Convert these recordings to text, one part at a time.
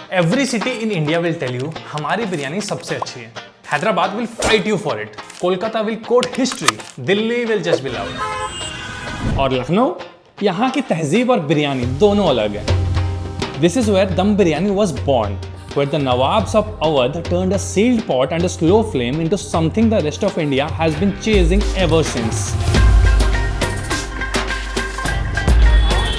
Every city in India will tell you हमारी बिरयानी सबसे अच्छी है. Hyderabad will fight you for it. Kolkata will quote history. Delhi will just be loud. और लखनऊ, यहाँ की तहजीब और बिरयानी दोनों अलग है. This is where दम biryani was born, where the Nawabs of Awadh turned a sealed pot and a slow flame into something the rest of India has been chasing ever since.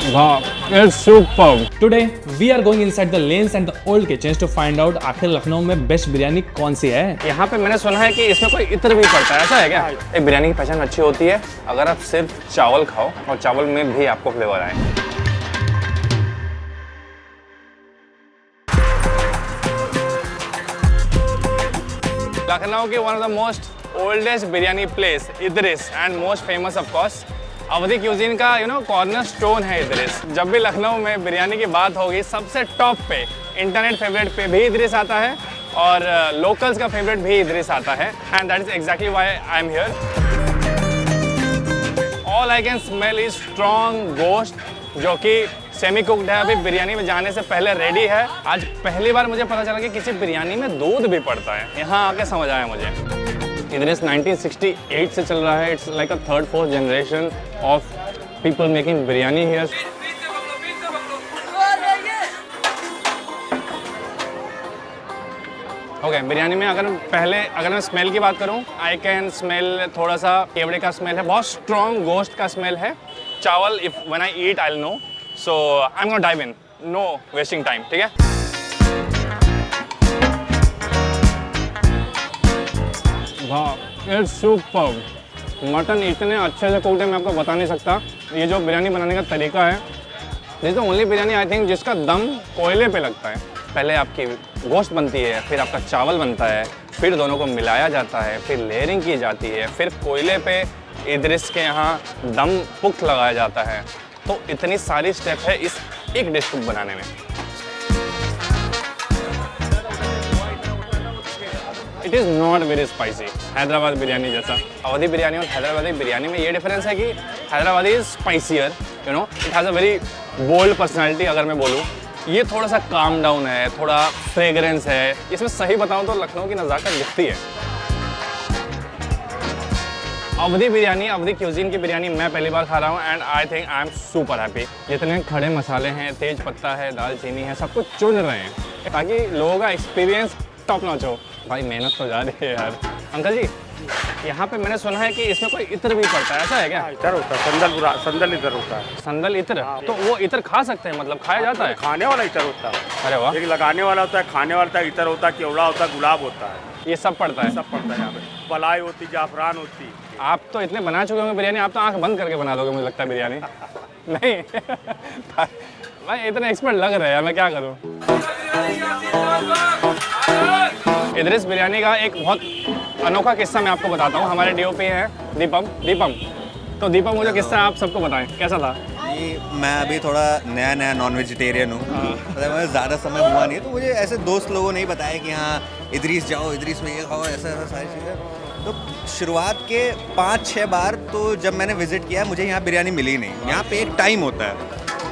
Wow, it's superb. Today we are going inside the lanes and the old kitchens to find out आखिर लखनऊ में best biryani कौन सी है. यहाँ पे मैंने सुना है कि इसमें कोई इत्र भी पड़ता है, ऐसा है क्या? एक बिरयानी की पहचान अच्छी होती है अगर आप सिर्फ चावल खाओ और चावल में भी आपको फ्लेवर आए. लखनऊ की one of the most oldest biryani place Idris and most famous of course Awadhi cuisine का कॉर्नर स्टोन है इदरिस. जब भी लखनऊ में बिरयानी की बात होगी सबसे टॉप पे इंटरनेट फेवरेट पे भी इदरिस आता है और लोकल्स का फेवरेट भी इदरिस आता है and that is exactly why I am here. All I can smell is strong गोश्त जो कि सेमी कुक्ड है, अभी बिरयानी में जाने से पहले रेडी है. आज पहली बार मुझे पता चला कि किसी बिरयानी में दूध भी पड़ता है, यहाँ आके समझ आया मुझे. इदरिस 1968 से चल रहा है. It's like a third fourth generation of people making biryani here. Okay, biryani में अगर मैं स्मेल की बात करूं, आई कैन स्मेल थोड़ा सा केवड़े का स्मेल है, बहुत स्ट्रॉन्ग गोश्त का स्मेल है. Chawal if when I eat I will know. So I'm gonna dive in. No wasting time. ठीक है? वाह, it's superb. मटन इतने अच्छे से कुकड है मैं आपको बता नहीं सकता. ये जो बिरयानी बनाने का तरीका है, this is the only biryani I think जिसका दम कोयले पे लगता है. पहले आपकी गोश्त बनती है, फिर आपका चावल बनता है, फिर दोनों को मिलाया जाता है, फिर लेयरिंग की जाती है, फिर कोयले पे इदरिस के यहाँ दम पुख्त लगाया जाता है. तो इतनी सारी स्टेप है इस एक डिश को बनाने में. It is not very spicy Hyderabad biryani जैसा. अवधी बिरयानी और हैदराबादी बिरयानी में ये डिफरेंस है कि Hyderabadi is spicier, it has a very bold personality. अगर मैं बोलूँ ये थोड़ा सा काम डाउन है, थोड़ा फ्रेगरेंस है. इसमें सही बताऊँ तो लखनऊ की नज़ाकत दिखती है. अवधी बिरयानी, अवधी क्यूजीन की बिरयानी मैं पहली बार खा रहा हूँ and I think I am super happy. जितने खड़े मसाले हैं, तेज पत्ता है, दालचीनी है, सब कुछ चुन रहे हैं ताकि लोगों का एक्सपीरियंस टॉप नॉच हो. भाई मेहनत तो जा रही है यार. अंकल जी, यहाँ पे मैंने सुना है कि इसमें कोई इत्र भी पड़ता है, ऐसा है क्या? इतर होता है, संदल इतर होता है. संदल इत्र? तो वो इत्र खा सकते हैं, मतलब खाया जाता है? खाने वाला इतर होता है. अरे वाह. एक लगाने वाला होता है, खाने वाला इतर होता है, केवड़ा होता है, गुलाब होता है. ये सब पड़ता है? सब पड़ता है यहाँ पे. पलाई होती, जाफरान होती. आप तो इतने बना चुके होंगे बिरयानी, आप तो आंख बंद करके बना दोगे मुझे लगता है बिरयानी. नहीं भाई इतने एक्सपर्ट लग रहे हैं यार, मैं क्या करूँ. इदरिस बिरयानी का एक बहुत अनोखा किस्सा मैं आपको बताता हूँ. हमारे डीओपी हैं दीपम. तो दीपम मुझे किस्सा आप सबको बताएं, कैसा था? मैं अभी थोड़ा नया नॉन वेजिटेरियन हूँ. मतलब मुझे ज़्यादा समय हुआ नहीं है, तो मुझे ऐसे दोस्त लोगों ने ही बताया कि हाँ इदरिस जाओ, इदरिस में ये खाओ, ऐसा सारी चीज़ें. तो शुरुआत के 5-6 बार तो जब मैंने विज़िट किया मुझे यहाँ बिरयानी मिली नहीं. यहाँ पे एक टाइम होता है,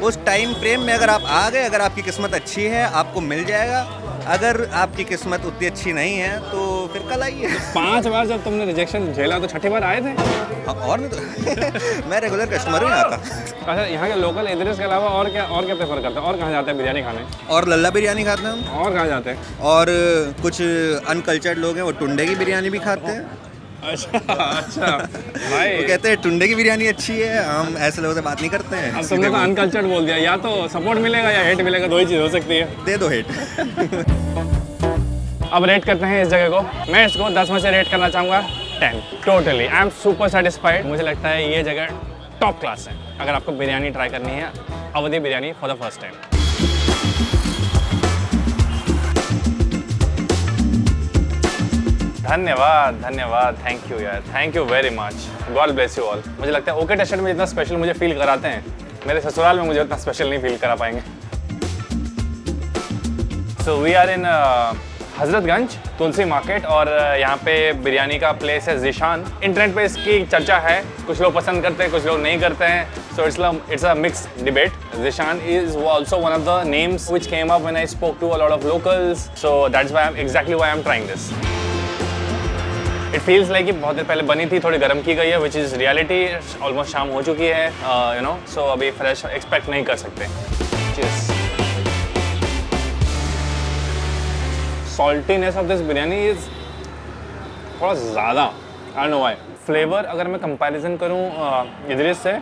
उस टाइम फ्रेम में अगर आप आ गए, अगर आपकी किस्मत अच्छी है आपको मिल जाएगा. अगर आपकी किस्मत उतनी अच्छी नहीं है तो फिर कल आइए. 5 बार जब तुमने रिजेक्शन झेला तो छठी बार आए थे? और नहीं तो मैं रेगुलर कस्टमर हूँ यहाँ का. अच्छा, यहाँ के लोकल इदरिस के अलावा और क्या प्रेफर करते हैं, और कहाँ जाते हैं बिरयानी खाने? और लल्ला बिरयानी खाते हैं हम. और कहाँ जाते हैं? और कुछ अनकल्चर्ड लोग हैं वो टुंडे की बिरयानी भी खाते हैं. अच्छा भाई, वो कहते हैं टुंडे की बिरयानी अच्छी है. हम ऐसे लोगों से बात नहीं करते हैं. अब तुमने तो अनकल्चर्ड बोल दिया. या तो सपोर्ट मिलेगा या हेट मिलेगा, दो ही चीज़ हो सकती है. दे दो हेट. अब रेट करते हैं इस जगह को. मैं इसको 10 में से रेट करना चाहूँगा 10. Totally I am super satisfied. मुझे लगता है ये जगह टॉप क्लास है अगर आपको बिरयानी ट्राई करनी है. Awadhi biryani for the first time. धन्यवाद. थैंक यू यार, thank you very much. God bless you all. मुझे लगता है ओके टेस्टेड में जितना स्पेशल मुझे फील कराते हैं, मेरे ससुराल में मुझे उतना स्पेशल नहीं फील करा पाएंगे. So we are in Hazratganj Tulsi market और यहाँ पे बिरयानी का प्लेस है ज़ीशान. इंटरनेट पे इसकी चर्चा है, कुछ लोग पसंद करते हैं, कुछ लोग नहीं करते हैं. So it's a mixed debate. Zishan is also one of the names which came up when I spoke to a lot of locals. So that's exactly why I'm trying this. It feels like कि बहुत देर पहले बनी थी, थोड़ी गर्म की गई है, which is reality. Almost शाम हो चुकी है, you know. So अभी fresh expect नहीं कर सकते. Cheers. Saltiness of this biryani is थोड़ा ज़्यादा, I don't know why. Flavor अगर मैं comparison करूँ इधरिस से,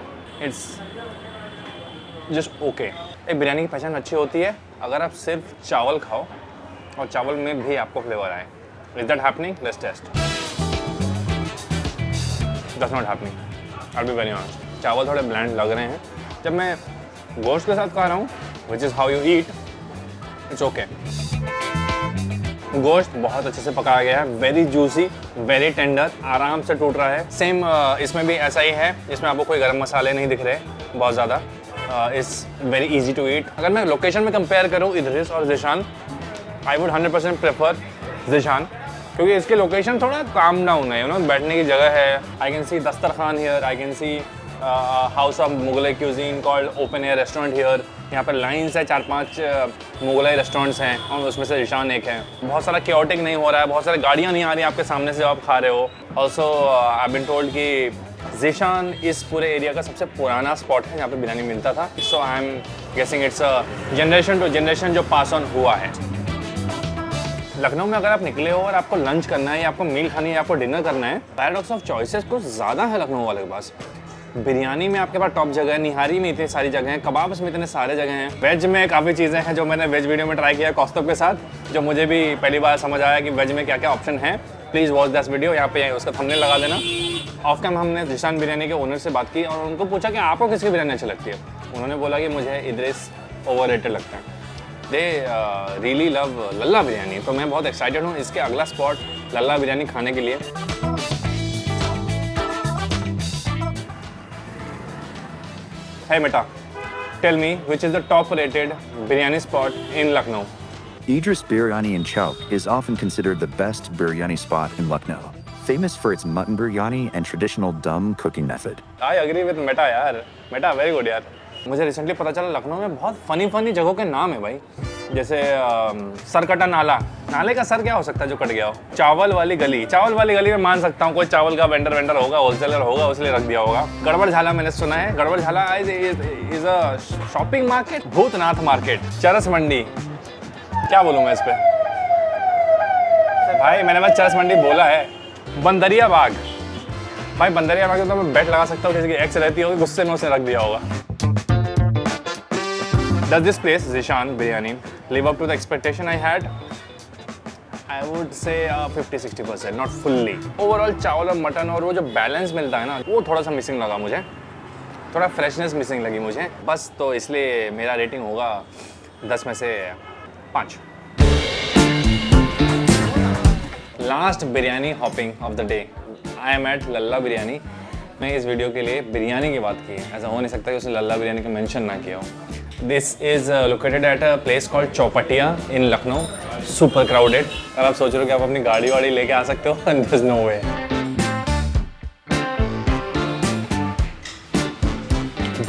it's just okay. एक बिरयानी की पहचान अच्छी होती है अगर आप सिर्फ चावल खाओ और चावल में भी आपको फ्लेवर आए. Is that happening? Let's test. That's not happening. I'll be very honest. चावल थोड़े bland लग रहे हैं. जब मैं गोश्त के साथ खा रहा हूँ, which is how you eat, it's okay. गोश्त बहुत अच्छे से पकाया गया है, वेरी जूसी, वेरी टेंडर, आराम से टूट रहा है. सेम इसमें भी ऐसा ही है, इसमें आपको कोई गरम मसाले नहीं दिख रहे बहुत ज़्यादा. It's very easy to eat. अगर मैं लोकेशन में कंपेयर करूँ इधरिस और Zeeshan, I would 100% prefer Zeeshan, क्योंकि इसकी लोकेशन थोड़ा काम डाउन है, यू नो, बैठने की जगह है. आई can see Dastarkhan here, I can see house of Mughlai cuisine called open air restaurant here. यहाँ पर लाइन्स है, 4-5 मुगलई रेस्टोरेंट्स हैं और उसमें से ज़ीशान एक है. बहुत सारा क्योटिक नहीं हो रहा है, बहुत सारी गाड़ियाँ नहीं आ रही आपके सामने से जब आप खा रहे हो. ऑल्सो आई बीन टोल्ड कि ज़ीशान इस पूरे एरिया का सबसे पुराना स्पॉट है जहाँ पर बिरयानी मिलता था. So I am guessing it's generation to generation जो पास ऑन हुआ है. लखनऊ में अगर आप निकले हो और आपको लंच करना है या आपको मील खानी है या आपको डिनर करना है, पैराडॉक्स ऑफ चॉइसेस कुछ ज़्यादा है लखनऊ वाले के पास. बिरयानी में आपके पास टॉप जगह है, निहारी में इतनी सारी जगह हैं, कबाब्स में इतने सारे जगह हैं. वेज में काफ़ी चीज़ें हैं जो मैंने वेज वीडियो में ट्राई किया कौस्तुभ के साथ, जो मुझे भी पहली बार समझ आया कि वेज में क्या क्या ऑप्शन है. प्लीज़ वॉच दिस वीडियो, यहाँ पे उसका थंबनेल लगा देना. ऑफ कैम हमने ज़ीशान बिरयानी के ओनर से बात की और उनको पूछा कि आपको किसकी बिरयानी अच्छी लगती है. उन्होंने बोला कि मुझे इधरिस ओवररेटेड लगता है. दे रियली लव लल्ला बिरयानी. तो मैं बहुत एक्साइटेड हूँ इसके अगला स्पॉट लल्ला बिरयानी खाने के लिए. Hey Meta, tell me which is the top rated biryani spot in Lucknow? Idris Biryani in Chowk is often considered the best biryani spot in Lucknow, famous for its mutton biryani and traditional dum cooking method. I agree with Meta यार. Meta very good यार. मुझे recently पता चला लखनऊ में बहुत funny जगहों के नाम है भाई. जैसे सरकटा नाला. नाले का सर क्या हो सकता है जो कट गया हो? चावल वाली गली में मान सकता हूँ कोई चावल का वेंडर होगा, होलसेलर होगा, उसलिए रख दिया होगा. गड़बड़ झाला मैंने सुना है. Gadbad Jhala is a shopping market, Bhootnath market, Charas Mandi. क्या बोलूँ मैं इस पे भाई? मैंने बस चरस मंडी बोला है. बंदरिया बाग भाई, बंदरिया बाग तो मैं बेट लगा सकता हूँ किसी की एक्स रहती होगी, गुस्से में उसने रख दिया होगा. Does this place, Zishan Biryani, live up to the expectation I had? I would say 50-60%, not fully. Overall चावल और मटन और वो जो बैलेंस मिलता है ना, वो थोड़ा सा मिसिंग लगा मुझे. थोड़ा फ्रेशनेस मिसिंग लगी मुझे बस. तो इसलिए मेरा रेटिंग होगा 10 में से 5. Last biryani hopping of the day. I am at Lalla biryani. मैं इस वीडियो के लिए बिरयानी की बात की है, ऐसा हो नहीं सकता कि उसने लल्ला बिरयानी का मेंशन ना किया हो. This is located at a place called Chowpatia in Lucknow. Super crowded. अगर आप सोच रहे हो कि आप अपनी गाड़ी वाड़ी लेके आ सकते हो, there's no way.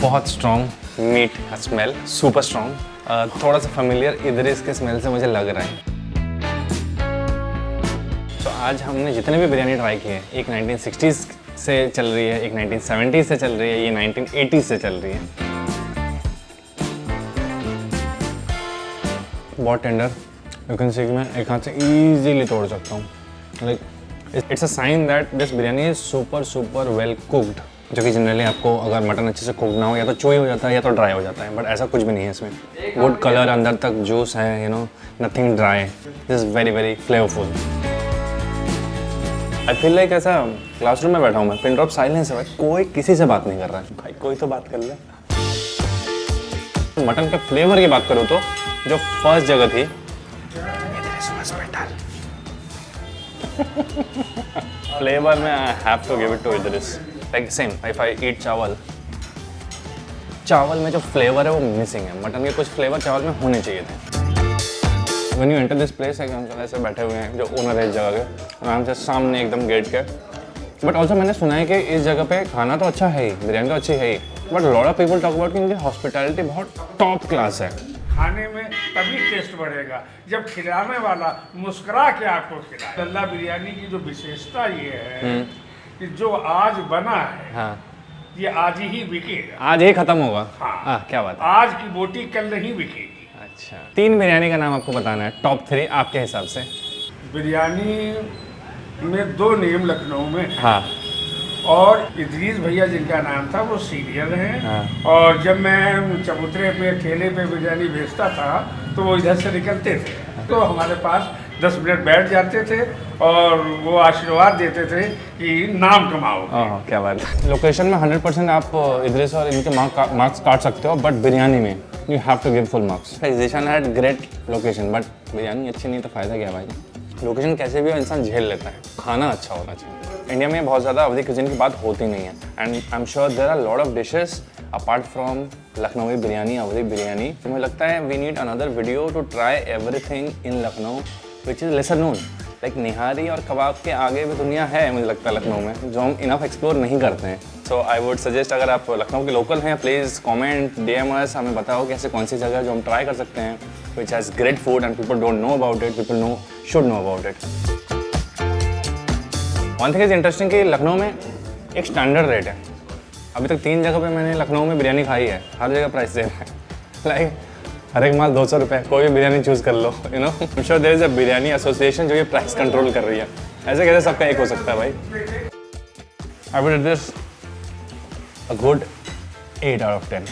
बहुत strong meat का smell, super strong. थोड़ा सा familiar इधर इसके smell से मुझे लग रहा है. तो आज हमने जितने भी बिरयानी ट्राई किए, एक 1960s से चल रही है, एक 1970s से चल रही है, ये 1980s से चल रही है. बहुत टेंडर. यू कैन सी कि मैं एक हाथ से इजीली तोड़ सकता हूँ. Like it's a sign that this biryani is super well cooked. जो कि जनरली आपको अगर मटन अच्छे से कुक ना हो या तो चोई हो जाता है या तो ड्राई हो जाता है, बट ऐसा कुछ भी नहीं है इसमें. गुड कलर, अंदर तक जूस है, you know, nothing dry. This is very flavourful. I feel like ऐसा क्लासरूम में बैठा हूँ मैं. पिन ड्रॉप साइलेंस है भाई, कोई किसी से बात नहीं कर रहा है. भाई कोई तो बात कर ले. मटन के फ्लेवर की बात करूँ तो जो फर्स्ट जगह थी फ्लेवर में I have to give it to Idris. Like same if I eat चावल में जो फ्लेवर है वो मिसिंग है. मटन के कुछ फ्लेवर चावल में होने चाहिए थे. When you enter this place, एक अंकल ऐसे बैठे हुए हैं जो ओनर है इस जगह के, आराम से सामने एकदम गेट के. बट ऑल्सो मैंने सुना है कि इस जगह पे खाना तो अच्छा है ही, बिरयानी तो अच्छी है ही, but lot of people talk about कि इनकी हॉस्पिटैलिटी बहुत टॉप क्लास है। खाने में तभी टेस्ट बढ़ेगा जब खिलाने वाला मुस्कुरा के आपको खिलाए। लल्ला बिरयानी की जो विशेषता ये है कि जो आज बना है हाँ, ये आज ही बिकेगा। आज ही खत्म होगा। हाँ। क्या बात है। आज की बोटी कल नहीं बिकेगी। अच्छा, 3 बिरयानी का नाम आपको बताना है, टॉप 3 आपके हिसाब से। बिरयानी में 2 नेम लखनऊ में, हाँ और इदरीस भैया जिनका नाम था वो सीनियर हैं। हाँ। और जब मैं चबूतरे पे ठेले पे बिरयानी बेचता था तो वो इधर से निकलते थे तो हमारे पास 10 मिनट बैठ जाते थे और वो आशीर्वाद देते थे कि नाम कमाओ। क्या बात है। लोकेशन में 100% आप इदरीस और इनके मार्क्स काट सकते हो, बट बिरयानी में you have to give full marks. Zeeshan had great location, but biryani अच्छी नहीं तो फ़ायदा क्या भाई। लोकेशन कैसे भी हो इंसान झेल लेता है, खाना अच्छा होना चाहिए। इंडिया में बहुत ज़्यादा अवधी क्यूजिन की बात होती नहीं है, and I am sure there are lot of dishes apart from Lucknowi biryani, Awadhi biryani. तो मुझे लगता है we need another video to try everything in Lucknow which is lesser known. Like nihari और कबाब के आगे भी दुनिया है मुझे लगता है लखनऊ में, जो हम इनफ एक्सप्लोर नहीं करते हैं। सो आई वुड सजेस्ट, अगर आप लखनऊ के लोकल हैं, प्लीज़ कमेंट DM अस, हमें बताओ कि ऐसे कौन सी जगह जो हम ट्राई कर सकते हैं which has great food and people don't know about it, people should know about it. One thing is interesting कि लखनऊ में एक स्टैंडर्ड रेट है। अभी तक 3 जगह पे मैंने लखनऊ में बिरयानी खाई है, हर जगह प्राइस सेम है। लाइक हर एक माल 200 रुपये, कोई भी बिरयानी चूज़ कर लो, you know. I am sure there is a biryani association जो ये प्राइस कंट्रोल कर रही है। ऐसे कैसे सबका एक हो सकता है भाई। I would give this a good 8 out of 10.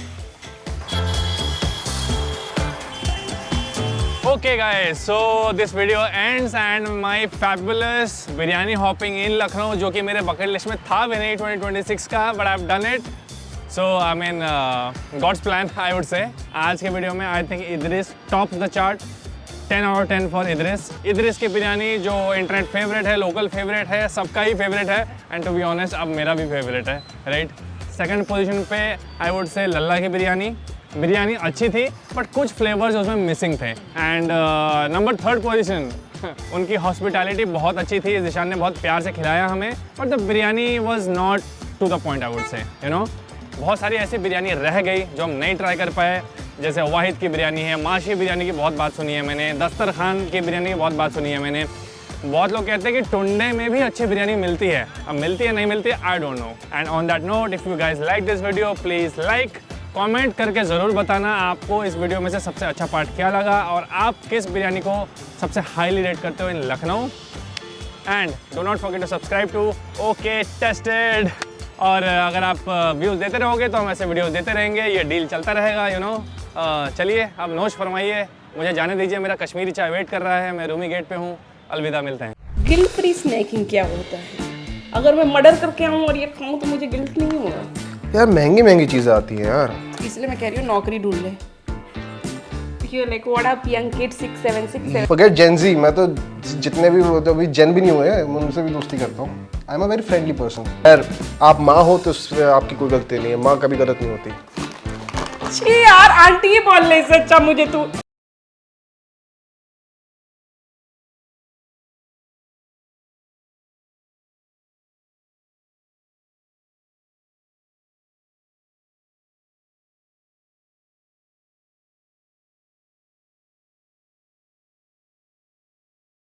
Okay guys, so this video ends and my fabulous biryani hopping in Lucknow, जो कि मेरे bucket list में था भी नहीं 2026 का, but I've done it. So I mean God's plan I would say. आज के वीडियो में I think Idris top the chart. 10 out of 10 for Idris. Idris की बिरयानी जो इंटरनेट फेवरेट है, लोकल फेवरेट है, सबका ही फेवरेट है, एंड टू बी ऑनेस्ट अब मेरा भी फेवरेट है, राइट। सेकंड पोजीशन पे आई वुड से लल्ला की बिरयानी अच्छी थी बट कुछ फ्लेवर्स उसमें मिसिंग थे। एंड नंबर 3rd पोजीशन उनकी हॉस्पिटैलिटी बहुत अच्छी थी, जीशान ने बहुत प्यार से खिलाया हमें, but the biryani was not to the point I would say, you know. बहुत सारी ऐसी बिरयानी रह गई जो हम नहीं ट्राई कर पाए, जैसे वाहिद की बिरयानी है, माशी बिरयानी की बहुत बात सुनी है मैंने, दस्तरखान की बिरयानी की बहुत बात सुनी है मैंने। बहुत लोग कहते हैं कि टुंडे में भी अच्छी बिरयानी मिलती है, अब मिलती है नहीं मिलती है I don't know. And on that note, if you guys like this video, please like, comment करके ज़रूर बताना आपको इस वीडियो में से सबसे अच्छा पार्ट क्या लगा और आप किस बिरयानी को सबसे हाईली रेट करते हो in Lucknow. And do not forget to subscribe to okay tested. और अगर आप व्यूज़ देते रहोगे तो हम ऐसे वीडियोज़ देते रहेंगे, ये डील चलता रहेगा, यू नो। चलिए अब नोश फरमाइए, मुझे जाने दीजिए, मेरा कश्मीरी चाय वेट कर रहा है, मैं रूमी गेट पे हूँ। अलविदा, मिलते हैं। गिल्ट फ्री स्नैकिंग क्या होता है? अगर मैं मर्डर करके आऊँ और ये खाऊँ तो मुझे गिल्ट नहीं होगा? यार महंगी महंगी चीज़ें आती हैं यार, इसलिए मैं कह रही हूँ नौकरी ढूंढ ले। Like what up young kid 6-7 forget Gen Z. मैं तो जितने भी वो तो अभी जेन भी नहीं हुए हैं, मैं उनसे भी दोस्ती करता हूँ। I am a very friendly person. यार आप माँ हो तो उसमें आपकी कोई गलती नहीं है, माँ कभी गलत नहीं होती। यार आंटी ही बोल ले इससे अच्छा मुझे तू।